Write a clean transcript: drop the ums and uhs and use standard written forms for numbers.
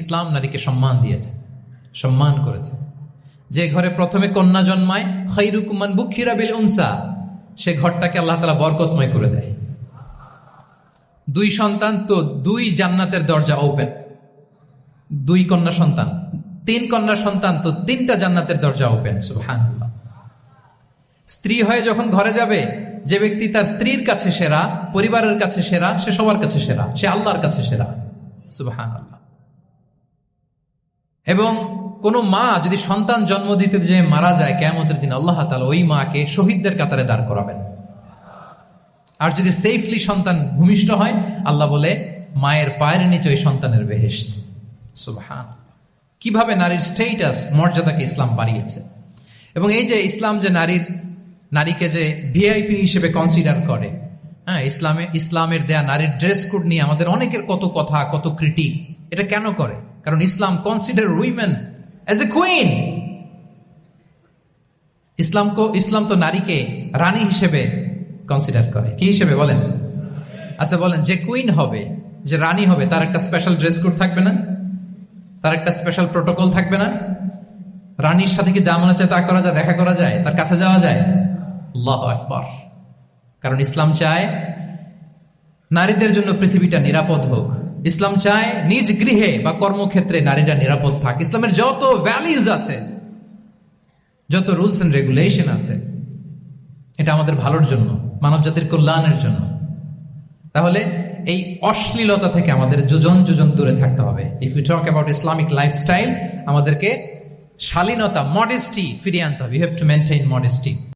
ইসলাম নারীকে সম্মান দিয়েছে, সম্মান করেছে। যে ঘরে প্রথমে কন্যা জন্মায়, খায়রুকুম মান বুখিরা বিল উনসা, সে ঘরটাকে আল্লাহ তাআলা বরকতময় করে দেয়। 2 সন্তান তো 2 জান্নাতের দরজা ওপেন। 2 কন্যা সন্তান, 3 কন্যা সন্তান তো 3টা জান্নাতের দরজা ওপেন। সুবহানাল্লাহ। স্ত্রী হয়ে যখন ঘরে যাবে, যে ব্যক্তি তার স্ত্রীর কাছে সেরা, পরিবারের কাছে সেরা, সে সবার কাছে সেরা, সে আল্লাহর কাছে সেরা। সুবহানাল্লাহ। এবং কোন মা যদি সন্তান জন্ম দিতে যে মারা যায়, কিয়ামতের দিন আল্লাহ তাআলা ওই মাকে শহীদদের কাতারে দাঁড় করাবেন। আর যদি সেফলি সন্তান ভূমিষ্ঠ হয়, আল্লাহ বলে মায়ের পায়ের নিচে ওই সন্তানের বেহেশত। সুবহানাল্লাহ। কিভাবে নারীর স্ট্যাটাস, মর্যাদাকে ইসলাম বাড়িয়েছে। এবং এই যে ইসলাম যে নারীকে যে ভিআইপি হিসেবে কনসিডার করে, হ্যাঁ, ইসলামের দেয়া নারীর ড্রেস কোড নিয়ে আমাদের অনেকের কত কথা, কত ক্রিটিক। এটা কেন করে? কারণ Islam consider women as a queen. ইসলাম তো নারীকে রানী হিসেবে কনসিডার করে। কি হিসেবে বলেন? আচ্ছা বলেন, যে কুইন হবে, যে রানী হবে, তার একটা স্পেশাল ড্রেস কোড থাকবে না? তার একটা স্পেশাল প্রোটোকল থাকবে না? রানীর সাথে কি যা মনে চায় তা করা যায়, দেখা করা যায়, তার কাছে যাওয়া যায়? আল্লাহু আকবার। কারণ ইসলাম চায় নারীদের জন্য পৃথিবীটা নিরাপদ হোক। ইসলাম চায় নিজ গৃহে বা কর্মক্ষেত্রে নারীরা নিরাপদ থাক। ইসলামের যত ভ্যালিউজ আছে, যত রুলস এন্ড রেগুলেশন আছে, এটা আমাদের ভালোর জন্য, মানব জাতির কল্যাণের জন্য। তাহলে এই অশ্লীলতা থেকে আমাদের যোজন যোজন দূরে থাকতে হবে। If you talk about Islamic lifestyle, আমাদেরকে শালীনতা, মডেস্টি ফিরিয়ে আনতে হবে। You have to maintain modesty.